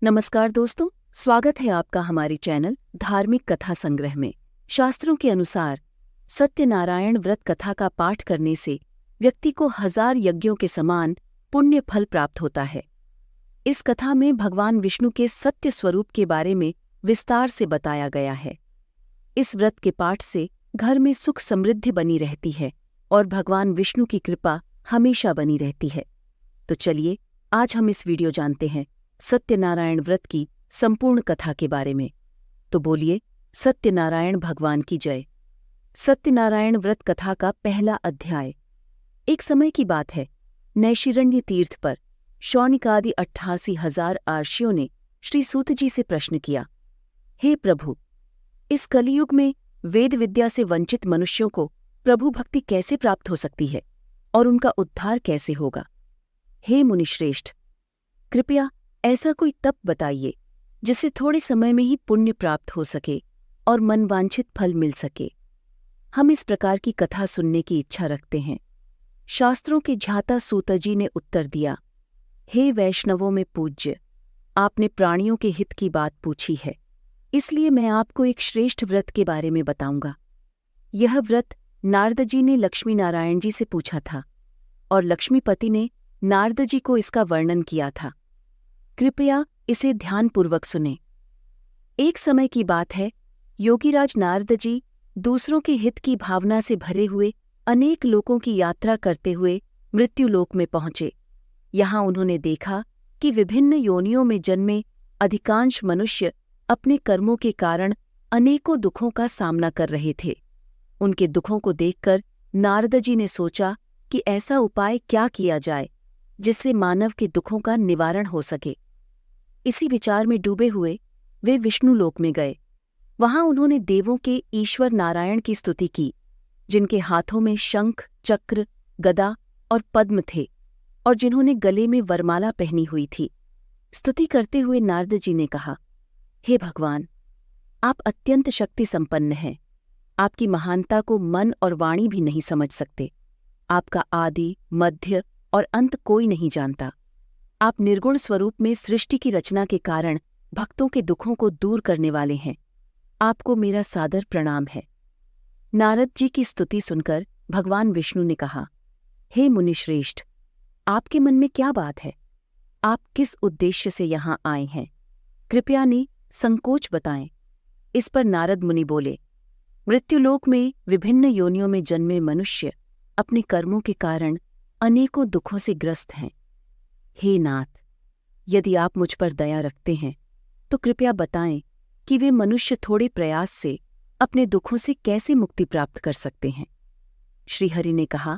नमस्कार दोस्तों, स्वागत है आपका हमारे चैनल धार्मिक कथा संग्रह में। शास्त्रों के अनुसार सत्यनारायण व्रत कथा का पाठ करने से व्यक्ति को 1000 यज्ञों के समान पुण्य फल प्राप्त होता है। इस कथा में भगवान विष्णु के सत्य स्वरूप के बारे में विस्तार से बताया गया है। इस व्रत के पाठ से घर में सुख समृद्धि बनी रहती है और भगवान विष्णु की कृपा हमेशा बनी रहती है। तो चलिए आज हम इस वीडियो जानते हैं सत्यनारायण व्रत की संपूर्ण कथा के बारे में। तो बोलिए सत्यनारायण भगवान की जय। सत्यनारायण व्रत कथा का पहला अध्याय। एक समय की बात है, नैशिरण्य तीर्थ पर शौनिकादि 88,000 आर्षियों ने श्री सूत जी से प्रश्न किया, हे प्रभु, इस कलियुग में वेद विद्या से वंचित मनुष्यों को प्रभु भक्ति कैसे प्राप्त हो सकती है और उनका उद्धार कैसे होगा? हे मुनिश्रेष्ठ, कृपया ऐसा कोई तप बताइए जिससे थोड़े समय में ही पुण्य प्राप्त हो सके और मनवांछित फल मिल सके। हम इस प्रकार की कथा सुनने की इच्छा रखते हैं। शास्त्रों के झाता सूत जी ने उत्तर दिया, हे वैष्णवों में पूज्य, आपने प्राणियों के हित की बात पूछी है, इसलिए मैं आपको एक श्रेष्ठ व्रत के बारे में बताऊंगा। यह व्रत नारद जी ने लक्ष्मी नारायण जी से पूछा था और लक्ष्मीपति ने नारद जी को इसका वर्णन किया था। कृपया इसे ध्यानपूर्वक सुने। एक समय की बात है, योगीराज नारद जी दूसरों के हित की भावना से भरे हुए अनेक लोकों की यात्रा करते हुए मृत्युलोक में पहुंचे। यहाँ उन्होंने देखा कि विभिन्न योनियों में जन्मे अधिकांश मनुष्य अपने कर्मों के कारण अनेकों दुखों का सामना कर रहे थे। उनके दुखों को देखकर नारद जी ने सोचा कि ऐसा उपाय क्या किया जाए जिससे मानव के दुखों का निवारण हो सके। इसी विचार में डूबे हुए वे विष्णु लोक में गए। वहां उन्होंने देवों के ईश्वर नारायण की स्तुति की, जिनके हाथों में शंख, चक्र, गदा और पद्म थे और जिन्होंने गले में वरमाला पहनी हुई थी। स्तुति करते हुए नारद जी ने कहा, हे भगवान, आप अत्यंत शक्ति संपन्न हैं। आपकी महानता को मन और वाणी भी नहीं समझ सकते। आपका आदि, मध्य और अंत कोई नहीं जानता। आप निर्गुण स्वरूप में सृष्टि की रचना के कारण भक्तों के दुखों को दूर करने वाले हैं। आपको मेरा सादर प्रणाम है। नारद जी की स्तुति सुनकर भगवान विष्णु ने कहा, हे मुनिश्रेष्ठ, आपके मन में क्या बात है? आप किस उद्देश्य से यहाँ आए हैं? कृपया संकोच बताएं। इस पर नारद मुनि बोले, मृत्युलोक में विभिन्न योनियों में जन्मे मनुष्य अपने कर्मों के कारण अनेकों दुखों से ग्रस्त हैं। हे नाथ, यदि आप मुझ पर दया रखते हैं तो कृपया बताएं कि वे मनुष्य थोड़े प्रयास से अपने दुखों से कैसे मुक्ति प्राप्त कर सकते हैं। श्रीहरि ने कहा,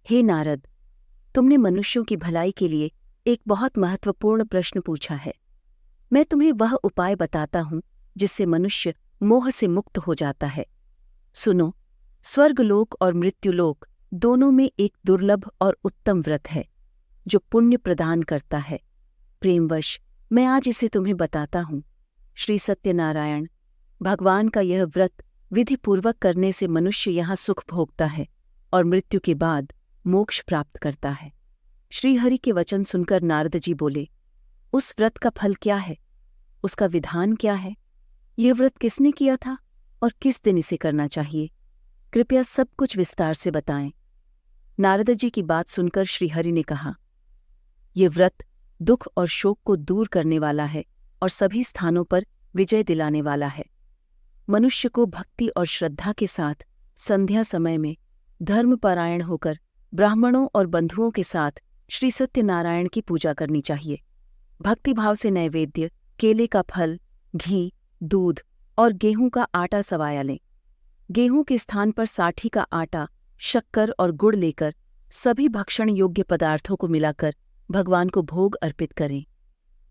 हे नारद, तुमने मनुष्यों की भलाई के लिए एक बहुत महत्वपूर्ण प्रश्न पूछा है। मैं तुम्हें वह उपाय बताता हूं जिससे मनुष्य मोह से मुक्त हो जाता है। सुनो, स्वर्गलोक और मृत्युलोक दोनों में एक दुर्लभ और उत्तम व्रत है जो पुण्य प्रदान करता है। प्रेमवश मैं आज इसे तुम्हें बताता हूँ। श्री सत्यनारायण भगवान का यह व्रत विधिपूर्वक करने से मनुष्य यहाँ सुख भोगता है और मृत्यु के बाद मोक्ष प्राप्त करता है। श्रीहरि के वचन सुनकर नारद जी बोले, उस व्रत का फल क्या है? उसका विधान क्या है? यह व्रत किसने किया था और किस दिन इसे करना चाहिए? कृपया सब कुछ विस्तार से बताएं। नारद जी की बात सुनकर श्रीहरि ने कहा, ये व्रत दुख और शोक को दूर करने वाला है और सभी स्थानों पर विजय दिलाने वाला है। मनुष्य को भक्ति और श्रद्धा के साथ संध्या समय में धर्मपरायण होकर ब्राह्मणों और बंधुओं के साथ श्री सत्यनारायण की पूजा करनी चाहिए। भक्तिभाव से नैवेद्य, केले का फल, घी, दूध और गेहूं का आटा सवाया लें। गेहूं के स्थान पर साठी का आटा, शक्कर और गुड़ लेकर सभी भक्षण योग्य पदार्थों को मिलाकर भगवान को भोग अर्पित करें।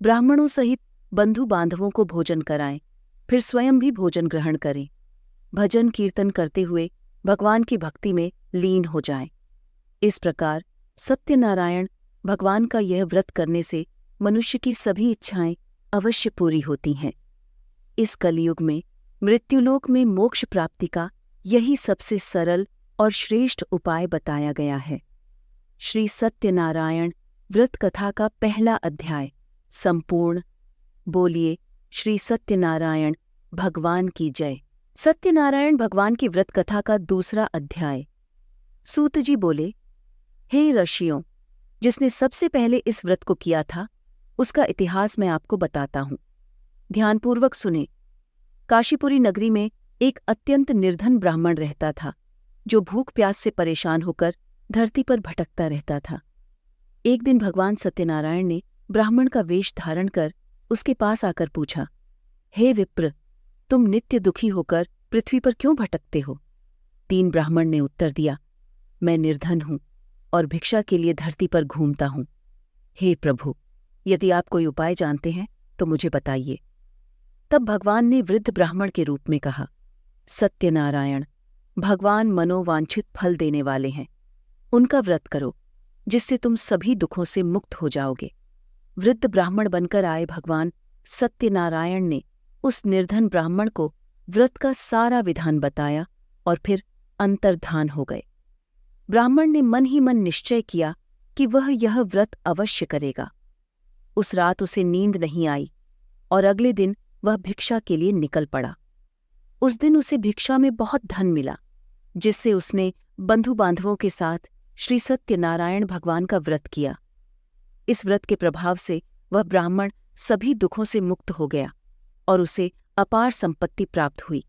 ब्राह्मणों सहित बंधु बांधवों को भोजन कराएं, फिर स्वयं भी भोजन ग्रहण करें। भजन कीर्तन करते हुए भगवान की भक्ति में लीन हो जाएं। इस प्रकार सत्यनारायण भगवान का यह व्रत करने से मनुष्य की सभी इच्छाएं अवश्य पूरी होती हैं। इस कलियुग में मृत्युलोक में मोक्ष प्राप्ति का यही सबसे सरल और श्रेष्ठ उपाय बताया गया है। श्री सत्यनारायण व्रत कथा का पहला अध्याय संपूर्ण बोलिए श्री सत्यनारायण भगवान की जय। सत्यनारायण भगवान की व्रत कथा का दूसरा अध्याय। सूत जी बोले, हे ऋषियों, जिसने सबसे पहले इस व्रत को किया था उसका इतिहास मैं आपको बताता हूँ। ध्यानपूर्वक सुने। काशीपुरी नगरी में एक अत्यंत निर्धन ब्राह्मण रहता था, जो भूख प्यास से परेशान होकर धरती पर भटकता रहता था। एक दिन भगवान सत्यनारायण ने ब्राह्मण का वेश धारण कर उसके पास आकर पूछा, हे विप्र, तुम नित्य दुखी होकर पृथ्वी पर क्यों भटकते हो? दीन ब्राह्मण ने उत्तर दिया, मैं निर्धन हूं और भिक्षा के लिए धरती पर घूमता हूं। हे प्रभु, यदि आप कोई उपाय जानते हैं तो मुझे बताइए। तब भगवान ने वृद्ध ब्राह्मण के रूप में कहा, सत्यनारायण, भगवान मनोवांछित फल देने वाले हैं। उनका व्रत करो, जिससे तुम सभी दुखों से मुक्त हो जाओगे। वृद्ध ब्राह्मण बनकर आए भगवान सत्यनारायण ने उस निर्धन ब्राह्मण को व्रत का सारा विधान बताया और फिर अंतर्धान हो गए। ब्राह्मण ने मन ही मन निश्चय किया कि वह यह व्रत अवश्य करेगा। उस रात उसे नींद नहीं आई और अगले दिन वह भिक्षा के लिए निकल पड़ा। उस दिन उसे भिक्षा में बहुत धन मिला, जिससे उसने बंधु बांधवों के साथ श्री सत्यनारायण भगवान का व्रत किया। इस व्रत के प्रभाव से वह ब्राह्मण सभी दुखों से मुक्त हो गया और उसे अपार संपत्ति प्राप्त हुई।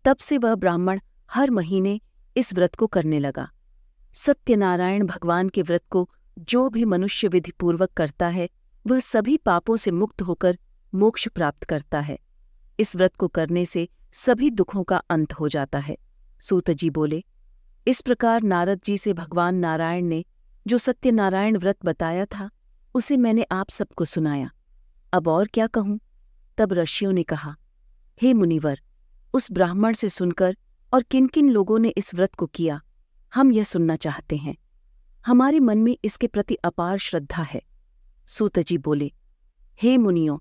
तब से वह ब्राह्मण हर महीने इस व्रत को करने लगा। सत्यनारायण भगवान के व्रत को जो भी मनुष्य विधिपूर्वक करता है, वह सभी पापों से मुक्त होकर मोक्ष प्राप्त करता है। इस व्रत को करने से सभी दुखों का अंत हो जाता है। सूत जी बोले, इस प्रकार नारद जी से भगवान नारायण ने जो सत्यनारायण व्रत बताया था, उसे मैंने आप सबको सुनाया। अब और क्या कहूं? तब ऋषियों ने कहा, हे मुनिवर, उस ब्राह्मण से सुनकर और किन किन लोगों ने इस व्रत को किया, हम यह सुनना चाहते हैं। हमारे मन में इसके प्रति अपार श्रद्धा है। सूत जी बोले, हे मुनियों,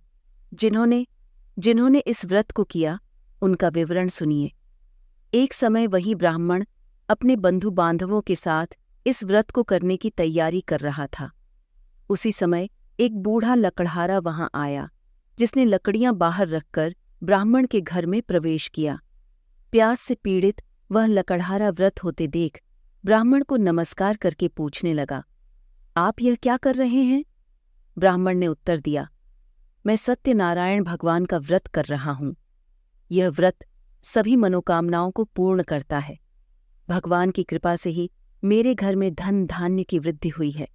जिन्होंने इस व्रत को किया, उनका विवरण सुनिए। एक समय वही ब्राह्मण अपने बंधु बांधवों के साथ इस व्रत को करने की तैयारी कर रहा था। उसी समय एक बूढ़ा लकड़हारा वहां आया, जिसने लकड़ियां बाहर रखकर ब्राह्मण के घर में प्रवेश किया। प्यास से पीड़ित वह लकड़हारा व्रत होते देख ब्राह्मण को नमस्कार करके पूछने लगा, आप यह क्या कर रहे हैं? ब्राह्मण ने उत्तर दिया, मैं सत्यनारायण भगवान का व्रत कर रहा हूं। यह व्रत सभी मनोकामनाओं को पूर्ण करता है। भगवान की कृपा से ही मेरे घर में धन धान्य की वृद्धि हुई है।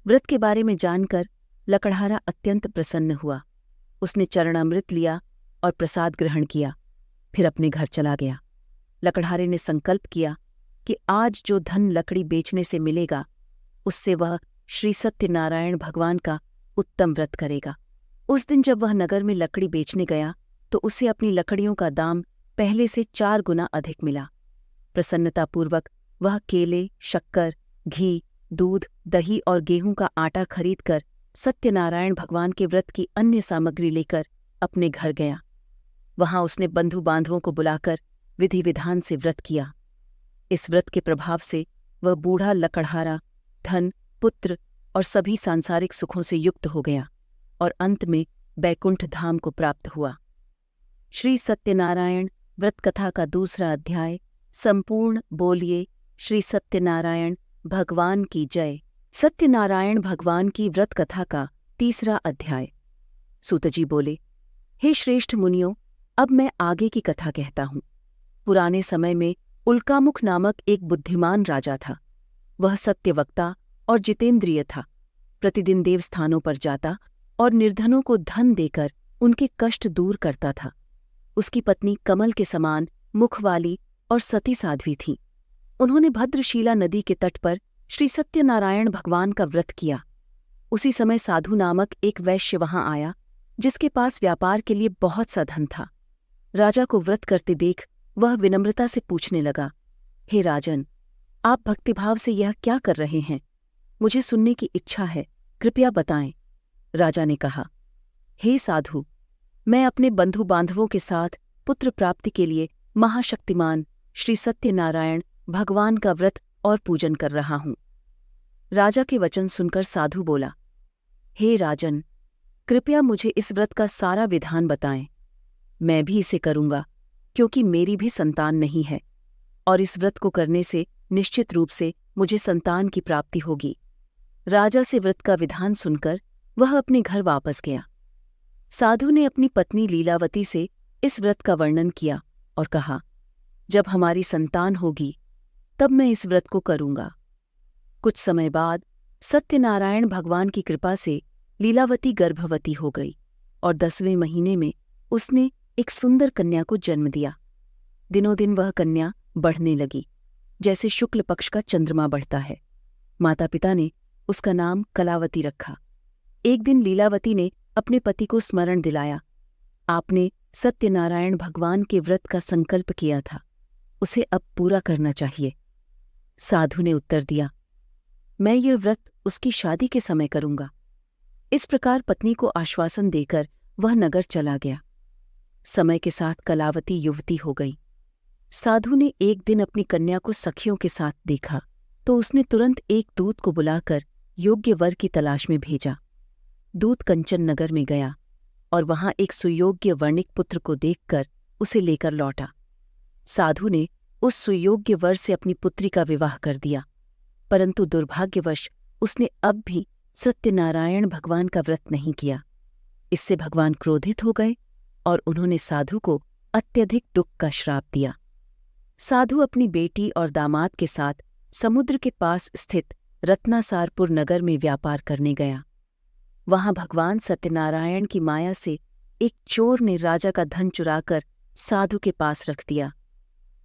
व्रत के बारे में जानकर लकड़हारा अत्यंत प्रसन्न हुआ। उसने चरणामृत लिया और प्रसाद ग्रहण किया, फिर अपने घर चला गया। लकड़हारे ने संकल्प किया कि आज जो धन लकड़ी बेचने से मिलेगा, उससे वह श्री सत्यनारायण भगवान का उत्तम व्रत करेगा। उस दिन जब वह नगर में लकड़ी बेचने गया तो उसे अपनी लकड़ियों का दाम पहले से 4 गुना अधिक मिला। प्रसन्नतापूर्वक वह केले, शक्कर, घी, दूध, दही और गेहूं का आटा खरीदकर सत्यनारायण भगवान के व्रत की अन्य सामग्री लेकर अपने घर गया। वहां उसने बंधु बांधवों को बुलाकर विधि विधान से व्रत किया। इस व्रत के प्रभाव से वह बूढ़ा लकड़हारा धन, पुत्र और सभी सांसारिक सुखों से युक्त हो गया और अंत में बैकुंठ धाम को प्राप्त हुआ। श्री सत्यनारायण व्रत कथा का दूसरा अध्याय संपूर्ण। बोलिए श्री सत्यनारायण भगवान की जय। सत्यनारायण भगवान की व्रत कथा का तीसरा अध्याय। सूत जी बोले, हे श्रेष्ठ मुनियों, अब मैं आगे की कथा कहता हूं। पुराने समय में उल्कामुख नामक एक बुद्धिमान राजा था। वह सत्यवक्ता और जितेंद्रिय था। प्रतिदिन देवस्थानों पर जाता और निर्धनों को धन देकर उनके कष्ट दूर करता था। उसकी पत्नी कमल के समान मुख वाली और सती साध्वी थी। उन्होंने भद्रशीला नदी के तट पर श्री सत्यनारायण भगवान का व्रत किया। उसी समय साधु नामक एक वैश्य वहां आया, जिसके पास व्यापार के लिए बहुत सा धन था। राजा को व्रत करते देख वह विनम्रता से पूछने लगा, हे राजन, आप भक्तिभाव से यह क्या कर रहे हैं? मुझे सुनने की इच्छा है, कृपया बताएं। राजा ने कहा, हे साधु, मैं अपने बंधु बांधवों के साथ पुत्र प्राप्ति के लिए महाशक्तिमान श्री सत्यनारायण भगवान का व्रत और पूजन कर रहा हूं। राजा के वचन सुनकर साधु बोला, हे राजन, कृपया मुझे इस व्रत का सारा विधान बताएं। मैं भी इसे करूंगा, क्योंकि मेरी भी संतान नहीं है, और इस व्रत को करने से निश्चित रूप से मुझे संतान की प्राप्ति होगी। राजा से व्रत का विधान सुनकर वह अपने घर वापस गया। साधु ने अपनी पत्नी लीलावती से इस व्रत का वर्णन किया और कहा, जब हमारी संतान होगी तब मैं इस व्रत को करूंगा। कुछ समय बाद सत्यनारायण भगवान की कृपा से लीलावती गर्भवती हो गई और 10वें महीने में उसने एक सुंदर कन्या को जन्म दिया। दिनों दिन वह कन्या बढ़ने लगी, जैसे शुक्ल पक्ष का चंद्रमा बढ़ता है। माता पिता ने उसका नाम कलावती रखा। एक दिन लीलावती ने अपने पति को स्मरण दिलाया, आपने सत्यनारायण भगवान के व्रत का संकल्प किया था, उसे अब पूरा करना चाहिए। साधु ने उत्तर दिया, मैं यह व्रत उसकी शादी के समय करूंगा। इस प्रकार पत्नी को आश्वासन देकर वह नगर चला गया। समय के साथ कलावती युवती हो गई। साधु ने एक दिन अपनी कन्या को सखियों के साथ देखा तो उसने तुरंत एक दूत को बुलाकर योग्य वर की तलाश में भेजा। दूत कंचन नगर में गया और वहां एक सुयोग्य वर्णिक पुत्र को देखकर उसे लेकर लौटा। साधु ने उस सुयोग्य वर से अपनी पुत्री का विवाह कर दिया, परंतु दुर्भाग्यवश उसने अब भी सत्यनारायण भगवान का व्रत नहीं किया। इससे भगवान क्रोधित हो गए और उन्होंने साधु को अत्यधिक दुख का श्राप दिया। साधु अपनी बेटी और दामाद के साथ समुद्र के पास स्थित रत्नासारपुर नगर में व्यापार करने गया। वहां भगवान सत्यनारायण की माया से एक चोर ने राजा का धन चुराकर साधु के पास रख दिया।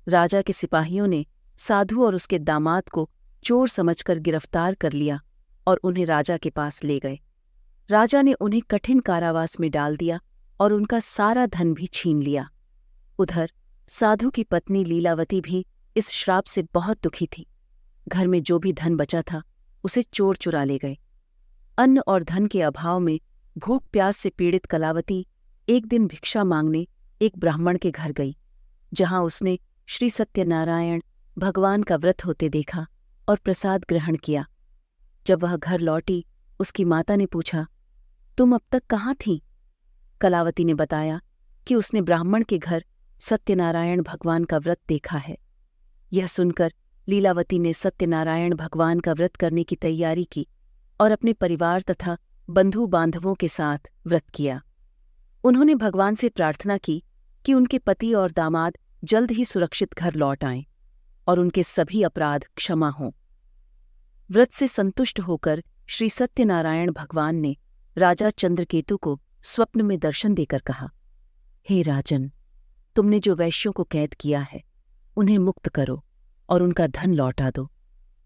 राजा के सिपाहियों ने साधु और उसके दामाद को चोर समझकर गिरफ्तार कर लिया और उन्हें राजा के पास ले गए। राजा ने उन्हें कठिन कारावास में डाल दिया और उनका सारा धन भी छीन लिया। उधर साधु की पत्नी लीलावती भी इस श्राप से बहुत दुखी थी। घर में जो भी धन बचा था उसे चोर चुरा ले गए। अन्न और धन के अभाव में भूख प्यास से पीड़ित कलावती एक दिन भिक्षा मांगने एक ब्राह्मण के घर गई, जहां उसने श्री सत्यनारायण भगवान का व्रत होते देखा और प्रसाद ग्रहण किया। जब वह घर लौटी, उसकी माता ने पूछा, तुम अब तक कहाँ थीं? कलावती ने बताया कि उसने ब्राह्मण के घर सत्यनारायण भगवान का व्रत देखा है। यह सुनकर लीलावती ने सत्यनारायण भगवान का व्रत करने की तैयारी की और अपने परिवार तथा बंधु बांधवों के साथ व्रत किया। उन्होंने भगवान से प्रार्थना की कि उनके पति और दामाद जल्द ही सुरक्षित घर लौट आएं और उनके सभी अपराध क्षमा हों। व्रत से संतुष्ट होकर श्री सत्यनारायण भगवान ने राजा चंद्रकेतु को स्वप्न में दर्शन देकर कहा, हे राजन, तुमने जो वैश्यों को कैद किया है उन्हें मुक्त करो और उनका धन लौटा दो,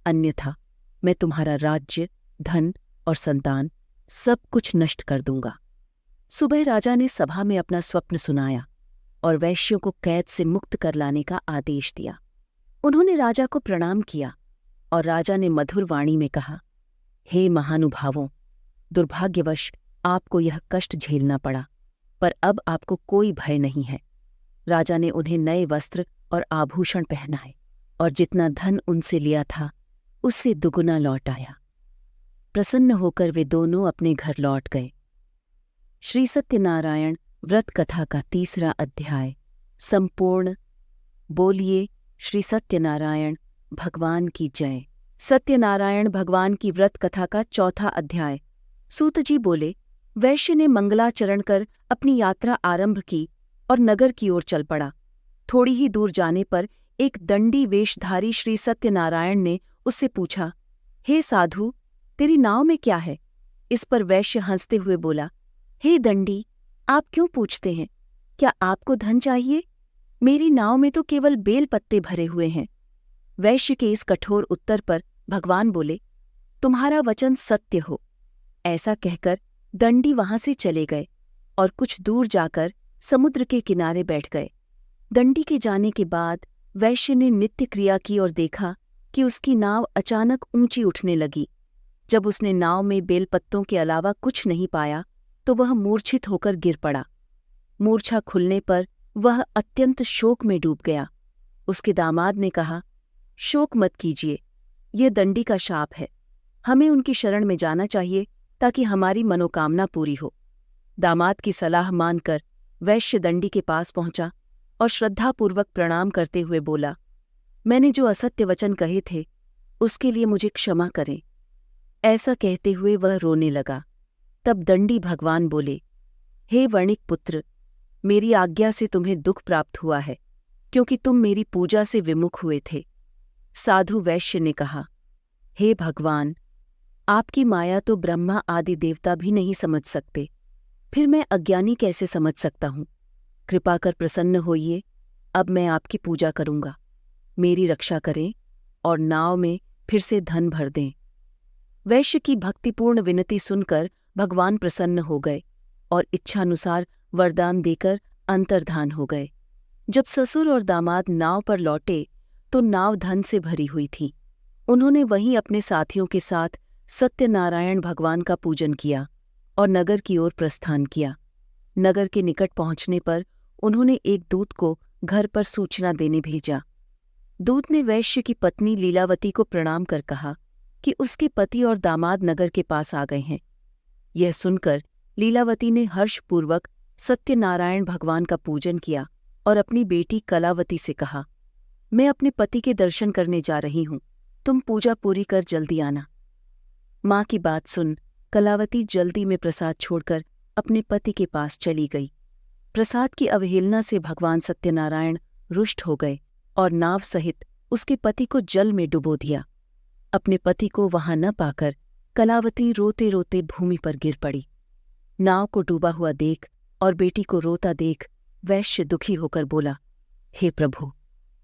अन्यथा मैं तुम्हारा राज्य, धन और संतान सब कुछ नष्ट कर दूंगा। सुबह राजा ने सभा में अपना स्वप्न सुनाया और वैश्यों को कैद से मुक्त कर लाने का आदेश दिया। उन्होंने राजा को प्रणाम किया और राजा ने मधुर वाणी में कहा, हे महानुभावों, दुर्भाग्यवश आपको यह कष्ट झेलना पड़ा, पर अब आपको कोई भय नहीं है। राजा ने उन्हें नए वस्त्र और आभूषण पहनाए और जितना धन उनसे लिया था उससे दुगुना लौटाया। प्रसन्न होकर वे दोनों अपने घर लौट गए। श्री सत्यनारायण व्रत कथा का 3रा अध्याय संपूर्ण। बोलिए श्री सत्यनारायण भगवान की जय। सत्यनारायण भगवान की व्रत कथा का 4था अध्याय। सूत जी बोले, वैश्य ने मंगलाचरण कर अपनी यात्रा आरंभ की और नगर की ओर चल पड़ा। थोड़ी ही दूर जाने पर एक दंडी वेशधारी श्री सत्यनारायण ने उससे पूछा, हे साधु, तेरी नाव में क्या है? इस पर वैश्य हंसते हुए बोला, हे दंडी, आप क्यों पूछते हैं? क्या आपको धन चाहिए? मेरी नाव में तो केवल बेल पत्ते भरे हुए हैं। वैश्य के इस कठोर उत्तर पर भगवान बोले, तुम्हारा वचन सत्य हो। ऐसा कहकर दंडी वहां से चले गए और कुछ दूर जाकर समुद्र के किनारे बैठ गए। दंडी के जाने के बाद वैश्य ने नित्य क्रिया की और देखा कि उसकी नाव अचानक ऊंची उठने लगी। जब उसने नाव में बेलपत्तों के अलावा कुछ नहीं पाया तो वह मूर्छित होकर गिर पड़ा। मूर्छा खुलने पर वह अत्यंत शोक में डूब गया। उसके दामाद ने कहा, शोक मत कीजिए, यह दंडी का शाप है। हमें उनकी शरण में जाना चाहिए ताकि हमारी मनोकामना पूरी हो। दामाद की सलाह मानकर वैश्य दंडी के पास पहुंचा और श्रद्धापूर्वक प्रणाम करते हुए बोला, मैंने जो असत्य वचन कहे थे उसके लिए मुझे क्षमा करें। ऐसा कहते हुए वह रोने लगा। तब दंडी भगवान बोले, हे वणिक पुत्र, मेरी आज्ञा से तुम्हें दुख प्राप्त हुआ है, क्योंकि तुम मेरी पूजा से विमुख हुए थे। साधु वैश्य ने कहा, हे भगवान, आपकी माया तो ब्रह्मा आदि देवता भी नहीं समझ सकते, फिर मैं अज्ञानी कैसे समझ सकता हूँ। कृपा कर प्रसन्न होइए, अब मैं आपकी पूजा करूँगा। मेरी रक्षा करें और नाव में फिर से धन भर दें। वैश्य की भक्तिपूर्ण विनती सुनकर भगवान प्रसन्न हो गए और इच्छानुसार वरदान देकर अंतर्धान हो गए। जब ससुर और दामाद नाव पर लौटे तो नाव धन से भरी हुई थी। उन्होंने वहीं अपने साथियों के साथ सत्यनारायण भगवान का पूजन किया और नगर की ओर प्रस्थान किया। नगर के निकट पहुंचने पर उन्होंने एक दूत को घर पर सूचना देने भेजा। दूत ने वैश्य की पत्नी लीलावती को प्रणाम कर कहा कि उसके पति और दामाद नगर के पास आ गए हैं। यह सुनकर लीलावती ने हर्षपूर्वक सत्यनारायण भगवान का पूजन किया और अपनी बेटी कलावती से कहा, मैं अपने पति के दर्शन करने जा रही हूँ, तुम पूजा पूरी कर जल्दी आना। माँ की बात सुन कलावती जल्दी में प्रसाद छोड़कर अपने पति के पास चली गई। प्रसाद की अवहेलना से भगवान सत्यनारायण रुष्ट हो गए और नाव सहित उसके पति को जल में डुबो दिया। अपने पति को वहां न पाकर कलावती रोते रोते भूमि पर गिर पड़ी। नाव को डूबा हुआ देख और बेटी को रोता देख वैश्य दुखी होकर बोला, हे प्रभु,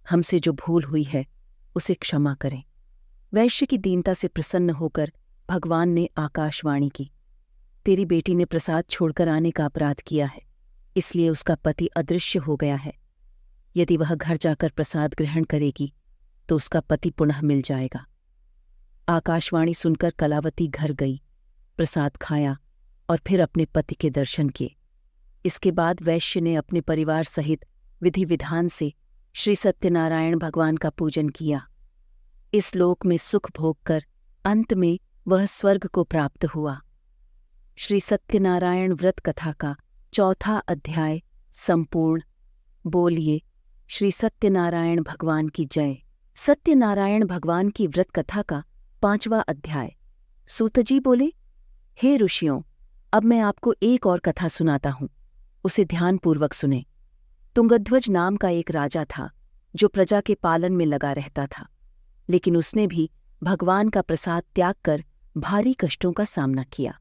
हमसे जो भूल हुई है उसे क्षमा करें। वैश्य की दीनता से प्रसन्न होकर भगवान ने आकाशवाणी की, तेरी बेटी ने प्रसाद छोड़कर आने का अपराध किया है, इसलिए उसका पति अदृश्य हो गया है। यदि वह घर जाकर प्रसाद ग्रहण करेगी तो उसका पति पुनः मिल जाएगा। आकाशवाणी सुनकर कलावती घर गई, प्रसाद खाया और फिर अपने पति के दर्शन किए। इसके बाद वैश्य ने अपने परिवार सहित विधि विधान से श्री सत्यनारायण भगवान का पूजन किया। इस लोक में सुख भोग कर अंत में वह स्वर्ग को प्राप्त हुआ। श्री सत्यनारायण व्रत कथा का 4था अध्याय संपूर्ण। बोलिए श्री सत्यनारायण भगवान की जय। सत्यनारायण भगवान की व्रत कथा का 5वां अध्याय। सूतजी बोले, हे ऋषियों, अब मैं आपको एक और कथा सुनाता हूँ, उसे ध्यानपूर्वक सुने। तुंगध्वज नाम का एक राजा था जो प्रजा के पालन में लगा रहता था, लेकिन उसने भी भगवान का प्रसाद त्याग कर भारी कष्टों का सामना किया।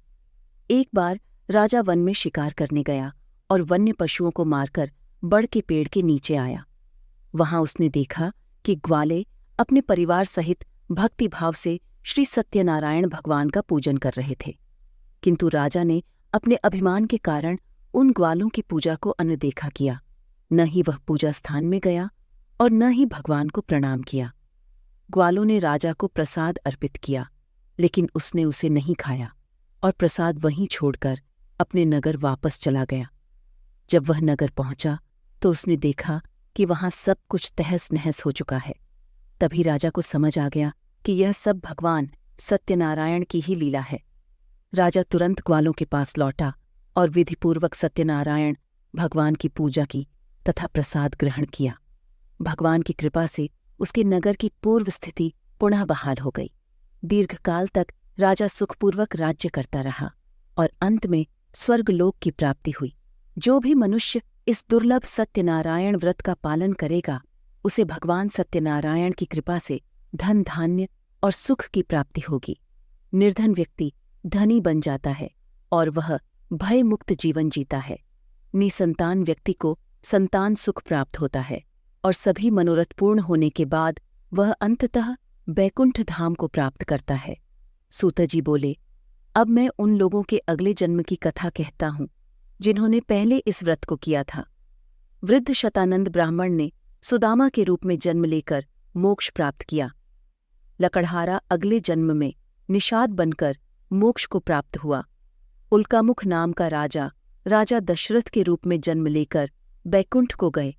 एक बार राजा वन में शिकार करने गया और वन्य पशुओं को मारकर बड़ के पेड़ के नीचे आया। वहां उसने देखा कि ग्वाले अपने परिवार सहित भक्तिभाव से श्री सत्यनारायण भगवान का पूजन कर रहे थे, किंतु राजा ने अपने अभिमान के कारण उन ग्वालों की पूजा को अनदेखा किया। न ही वह पूजा स्थान में गया और न ही भगवान को प्रणाम किया। ग्वालों ने राजा को प्रसाद अर्पित किया, लेकिन उसने उसे नहीं खाया और प्रसाद वहीं छोड़कर अपने नगर वापस चला गया। जब वह नगर पहुंचा तो उसने देखा कि वहां सब कुछ तहस नहस हो चुका है। तभी राजा को समझ आ गया कि यह सब भगवान सत्यनारायण की ही लीला है। राजा तुरंत ग्वालों के पास लौटा और विधिपूर्वक सत्यनारायण भगवान की पूजा की तथा प्रसाद ग्रहण किया। भगवान की कृपा से उसके नगर की पूर्व स्थिति पुनः बहाल हो गई। दीर्घकाल तक राजा सुखपूर्वक राज्य करता रहा और अंत में स्वर्गलोक की प्राप्ति हुई। जो भी मनुष्य इस दुर्लभ सत्यनारायण व्रत का पालन करेगा, उसे भगवान सत्यनारायण की कृपा से धन धान्य और सुख की प्राप्ति होगी। निर्धन व्यक्ति धनी बन जाता है और वह भय मुक्त जीवन जीता है। निसंतान व्यक्ति को संतान सुख प्राप्त होता है और सभी मनोरथ पूर्ण होने के बाद वह अंततः बैकुंठ धाम को प्राप्त करता है। सूतजी बोले, अब मैं उन लोगों के अगले जन्म की कथा कहता हूँ जिन्होंने पहले इस व्रत को किया था। वृद्ध शतानंद ब्राह्मण ने सुदामा के रूप में जन्म लेकर मोक्ष प्राप्त किया। लकड़हारा अगले जन्म में निषाद बनकर मोक्ष को प्राप्त हुआ। उल्कामुख नाम का राजा राजा दशरथ के रूप में जन्म लेकर बैकुंठ को गए।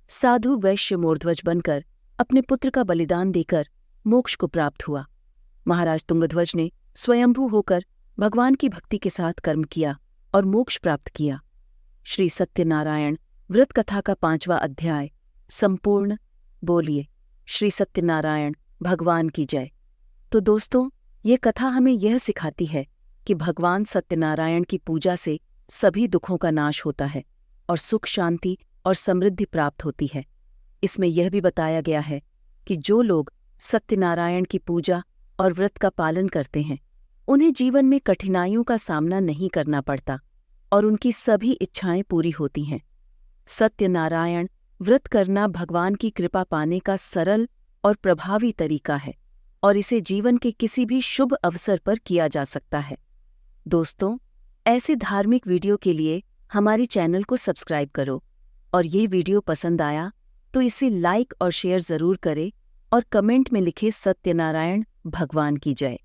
साधु वैश्य मोरध्वज बनकर अपने पुत्र का बलिदान देकर मोक्ष को प्राप्त हुआ। महाराज तुंगध्वज ने स्वयंभू होकर भगवान की भक्ति के साथ कर्म किया और मोक्ष प्राप्त किया। श्री सत्यनारायण व्रत कथा का 5वां अध्याय संपूर्ण। बोलिए श्री सत्यनारायण भगवान की जय। तो दोस्तों, ये कथा हमें यह सिखाती है कि भगवान सत्यनारायण की पूजा से सभी दुखों का नाश होता है और सुख, शांति और समृद्धि प्राप्त होती है। इसमें यह भी बताया गया है कि जो लोग सत्यनारायण की पूजा और व्रत का पालन करते हैं, उन्हें जीवन में कठिनाइयों का सामना नहीं करना पड़ता और उनकी सभी इच्छाएं पूरी होती हैं। सत्यनारायण व्रत करना भगवान की कृपा पाने का सरल और प्रभावी तरीका है और इसे जीवन के किसी भी शुभ अवसर पर किया जा सकता है। दोस्तों, ऐसे धार्मिक वीडियो के लिए हमारे चैनल को सब्सक्राइब करो और ये वीडियो पसंद आया तो इसे लाइक और शेयर ज़रूर करें और कमेंट में लिखें सत्यनारायण भगवान की जय।